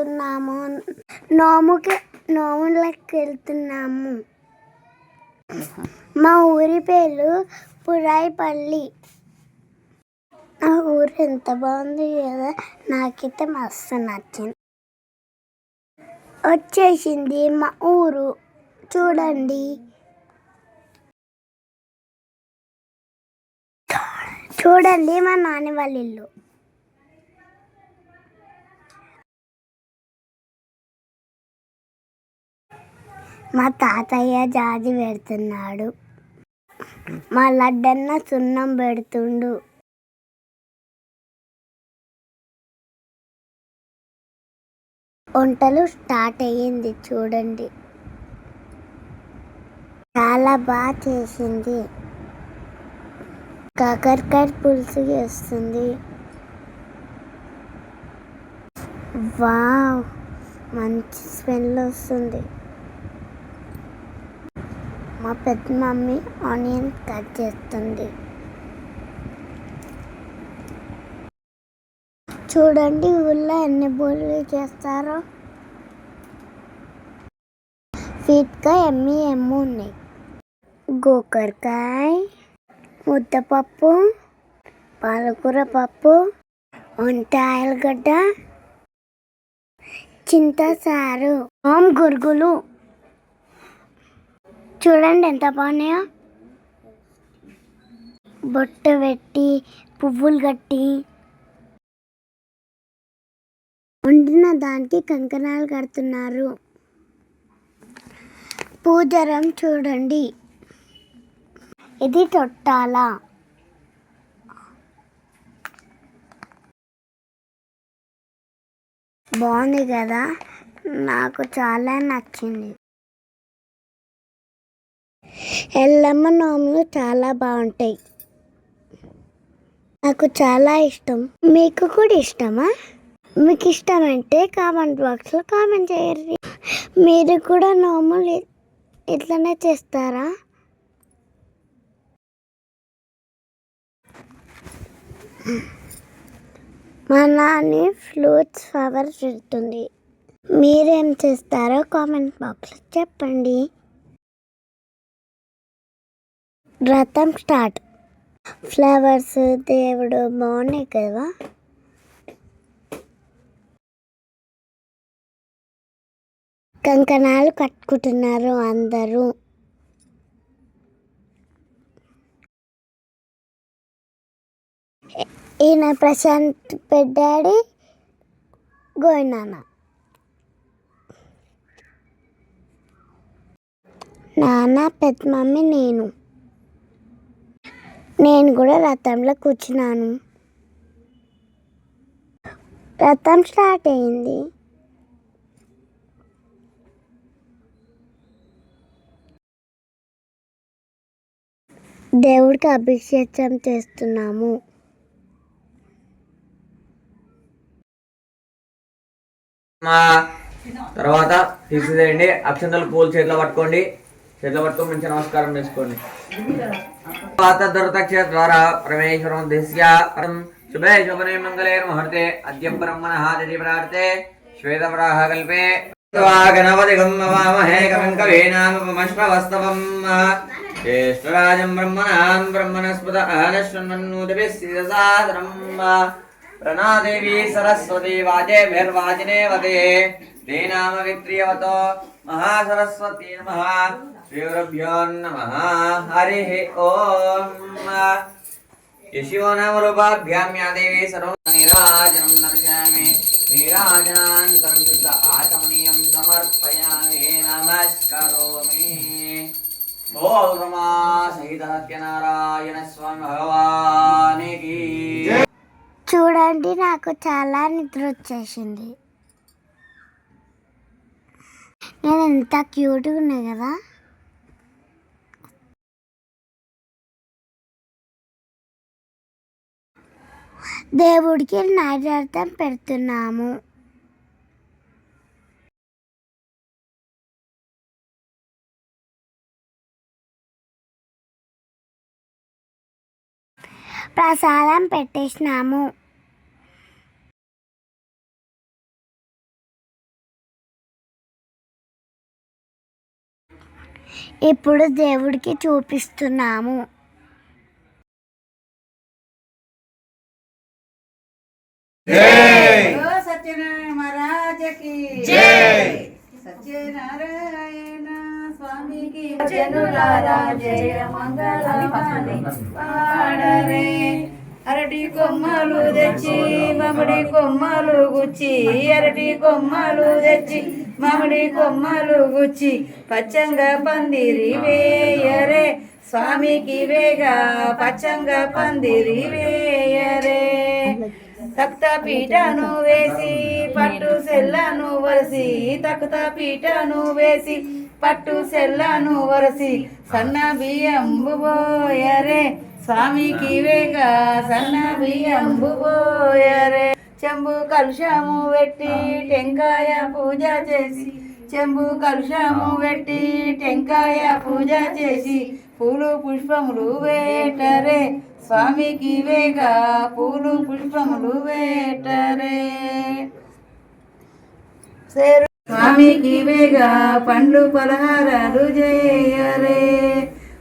వెళ్తున్నాము. నోములకు వెళ్తున్నాము. మా ఊరి పేరు పురాయిపల్లి. ఆ ఊరు ఎంత బాగుంది కదా, నాకైతే మస్తు నచ్చింది. వచ్చేసింది మా ఊరు, చూడండి. చూడండి మా నాన్న వాళ్ళ ఇల్లు. మా తాతయ్య జాజి పెడుతున్నాడు. మా లడ్డన్న సున్నం పెడుతుండు. వంటలు స్టార్ట్ అయ్యింది, చూడండి. చాలా బాగా చేసింది. కాకరకాయ పులుసు చేస్తుంది. వావ్, మంచి స్మెల్ వస్తుంది. మా పెద్ద మమ్మీ ఆనియన్ కట్ చేస్తుంది. చూడండి ఊళ్ళో ఎన్ని బోళ్ళు చేస్తారో. స్వీట్గా ఎమ్మి ఉన్నాయి. గోకరకాయ, ముద్దపప్పు, పాలకూర పప్పు, వంకాయలగడ్డ, చింతచారు, గురుగులు. చూడండి ఎంత బాగున్నాయో. బొట్ట పెట్టి పువ్వులు కట్టి వండిన దానికి కంకణాలు కడుతున్నారు. పూజరం చూడండి. ఇది తొట్టాల. బాగుంది కదా, నాకు చాలా నచ్చింది. ఎల్లమ్మ నోములు చాలా బాగుంటాయి. నాకు చాలా ఇష్టం. మీకు కూడా ఇష్టమా? మీకు ఇష్టమంటే కామెంట్ బాక్స్లో కామెంట్ చేయరు. మీరు కూడా నోములు ఇట్లనే చేస్తారా? మా నాన్న ఫ్లూట్స్ ఫ్లవర్ పెడుతుంది. మీరేం చేస్తారో కామెంట్ బాక్స్లో చెప్పండి. వ్రతం స్టార్ట్. ఫ్లవర్స్, దేవుడు బాగున్నాయి కదా. కంకణాలు కట్టుకుంటున్నారు అందరూ. ఈయన ప్రశాంత్ పెద్దాడి, గోయినాన్న. నాన్న, పెద్ద మమ్మీ, నేను కూడా రథంలో కూర్చున్నాను. రథం స్టార్ట్ అయింది. దేవుడికి అభిషేకం చేస్తున్నాము. తర్వాత తీసేయండి. అక్షంతలు పూలు చేతిలో పట్టుకోండి. చేతిలో పట్టుకొని మంచి నమస్కారం చేసుకోండి. ద్వారా పరమేశ్వరం దిశ్య శుభే శుభనే మంగళే ముహూర్తే అద్య బ్రహ్మణః దితి ప్రార్థే శ్వేతవరాహ కల్పే గణపతిగం నమామహే కవిం కవీనాముపమశ్రవస్తవం జ్యేష్ఠరాజం బ్రహ్మణస్పద ఆనశ్వన్మన్నోతిభిస్సిదసాదరం ప్రణాదేవి సరస్వతి వాజేభిర్వాజినేవతే దేనామ విత్రియవతో మహాసరస్వతీ నమః. శ్రీగురుభ్యో నమః. హరి ఓం. యశో నామ రూపాభ్యాం యా దేవి సర్వం నీరాజనం దర్శయామి. నీరాజనానంతరం శుద్ధ ఆచమనీయం సమర్పయామి. నమస్కరోమి. బోల్ రమా సహిత సత్యనారాయణ స్వామి భగవానికి. చూడండి, నాకు చాలా నిద్ర వచ్చేసింది. నేను ఎంత క్యూట్గా ఉన్నాయి కదా. దేవుడికి నైవేద్యం పెడుతున్నాము. ప్రసాదం పెట్టేసినాము. ఇప్పుడు దేవుడికి చూపిస్తున్నాము. సత్యనారాయణ మహారాజకి జై. సత్యనారాయణ స్వామికి జనులారా జయ మంగళాని పాడరే. అరటి కొమ్మలు తెచ్చి మామిడి కొమ్మలు గుచ్చి, అరటి కొమ్మలు తెచ్చి మామిడి కొమ్మలు గుచ్చి, పచ్చంగా పందిరి వేయరే స్వామికి వేగా పచ్చంగా పందిరి వేయరే. తక్త పీటను వేసి పట్టు సెల్లను వరసి, తక్త పీటను వేసి పట్టు సెల్లను వరసి, సన్న బియ్యంబు పోయరే స్వామికి వేగా సన్న బియ్యంబు పోయరే. చెంబు కలుషము పెట్టి టెంకాయ పూజ చేసి, చెంబు కలుషము పెట్టి టెంకాయ పూజ చేసి, పూలు పుష్పములు వేటరే స్వామికి వేగా పూలు పుష్పములు వేటరే. స్వామికి వేగా పండ్లు పలహారాలు చేయరే.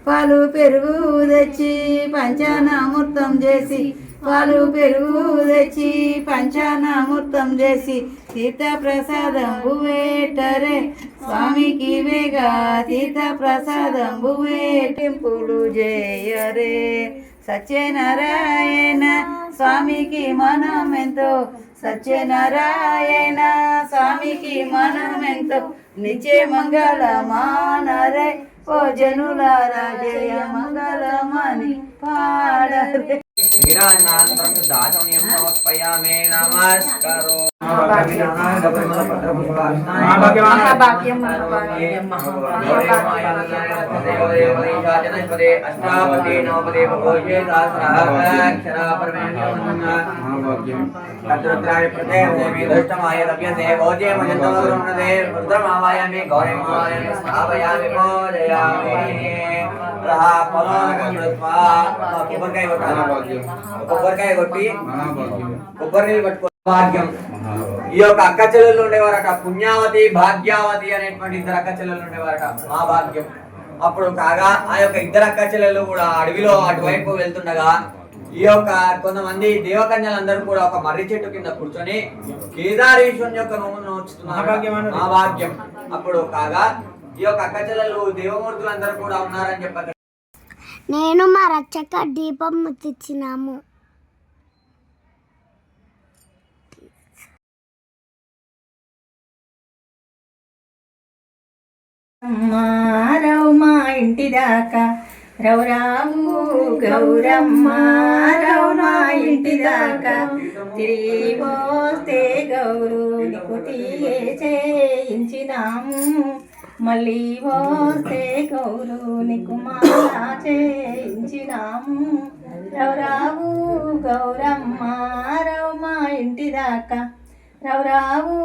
పాలు పెరుగు తెచ్చి పంచానామృతం చేసి, పాలు పెరుగు తెచ్చి పంచానామృతం చేసి, తీర్థ ప్రసాదంబు వేటరే స్వామికి వేగా తీర్థ ప్రసాదంబు వేటింపులు చేయరే. సత్యనారాయణ స్వామికి మనమెంతో, సత్యనారాయణ స్వామికి మనమెంతో, నిత్య మంగళమానరే ఓ జనులారా జయ మంగళమని పాడరే. క్షీరాన్నానంతరం దాచమనీయం సమర్పయామి. నమస్కారో అష్టాపదే నవపదే భోజే సహస్రాక్షరాపరమేణ్య ప్రదేవి దృష్టమాయ లభ్యతే భోజే మజంతమరుణదే రుద్రమావాయామి గౌరవమావాయామి స్థాపయామి పూజయామి. కొబ్బరికాయ కొట్టాలి, కొబ్బరికాయ కొట్టి కొబ్బరి నీళ్ళు పట్టుకో. భాగ్యం. ఈ యొక్క అక్క చెల్లెలు ఉండేవారట, పుణ్యావతి భాగ్యావతి అనేటువంటి ఇద్దరు అక్క చెల్లెలు ఉండేవారట. మా భాగ్యం. అప్పుడు కాగా ఆ యొక్క ఇద్దరు అక్క చెల్లెలు కూడా అడవిలో అటువైపు వెళ్తుండగా ఈ యొక్క కొంతమంది దేవకన్యలందరూ కూడా ఒక మర్రి చెట్టు కింద కూర్చొని కేదారేశ్వరుని యొక్క నోమును నోచుతున్నారు. మా భాగ్యం. అప్పుడు కాగా ఈ యొక్క అక్క చెల్లెలు దేవమూర్తులందరూ కూడా ఉన్నారని చెప్పారు. నేను మా రచ్చక దీపం ముట్టించినాము. రావు మా ఇంటి దాకా రౌరావు గౌరమ్మ, రావు మా ఇంటి దాకా తిరిగి పోస్తే గౌరు నీకు తీయే చేయించినాము. మళ్ళీ పోస్తే గౌరు నీకు మాలా చేయించినాము. రౌరావు గౌరమ్మ, రావు మా ఇంటి దాకా రౌరావు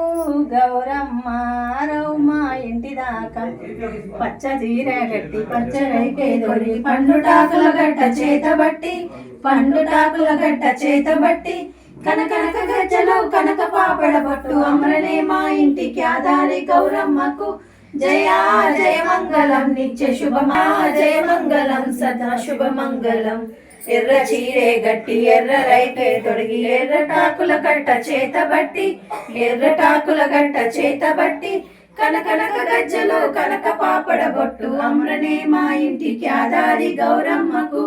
గౌరమ్మ, రావు మా ఇంటి దాకా. పచ్చ చీర గట్టి పచ్చరైకే దొరి, పండుటాకుల గడ్డ చేతబట్టి, పండుటాకుల గడ్డ చేతబట్టి, కనకనక గజ్జలు కనక పాపడ పట్టు, అమరనే మా ఇంటికి ఆధారి గౌరమ్మకు. జయా జయ మంగళం నిత్య శుభమా, జయ మంగళం సదా శుభమంగళం. ఎర్ర చీరే గట్టి ఎర్ర రైకే తొడిగి, ఎర్రటాకుల గట్ట చేతబట్టి, ఎర్రటాకుల గట్ట చేతబట్టి, కనకనక గజ్జలు కనక పాపడ బొట్టు, అమ్రనే మా ఇంటికి ఆధారి గౌరమ్మకు.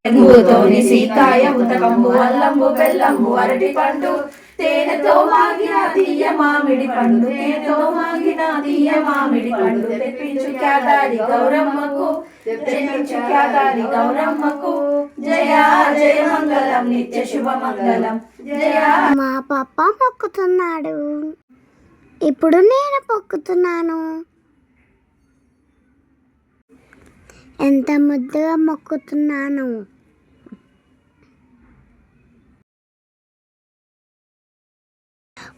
జంగుతోని సీకాయ ఉతకంబు అల్లంబు బెల్లంబు అరటి పండు, తేనెతో మాగిన తీయ మామిడి పండు, తేనెతో మాగిన తీయ మామిడి పండు, తెప్పించు క్యాదారి గౌరమ్మకు, తెప్పించు క్యాదారి గౌరమ్మకు. జయ జయ మంగళం నిత్య శుభ మంగళం. జయ. మా పప్ప మొక్కుతున్నాడు, ఇప్పుడు నేను మొక్కుతున్నాను. ఎంత ముద్దుగా మొక్కుతున్నాను.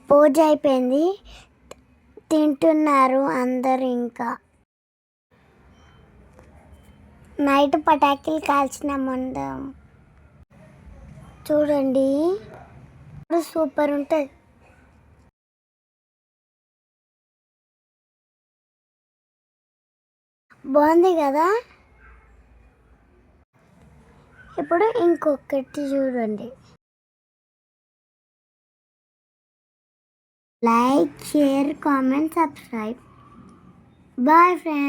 పూజ అయిపోయింది, తింటున్నారు అందరు. ఇంకా నైట్ పటాకులు కాల్చిన ముందు చూడండి, సూపర్ ఉంటుంది. బాగుంది కదా. ఇప్పుడు ఇంకొకటి చూడండి. Like, share, comment, subscribe. Bye friends.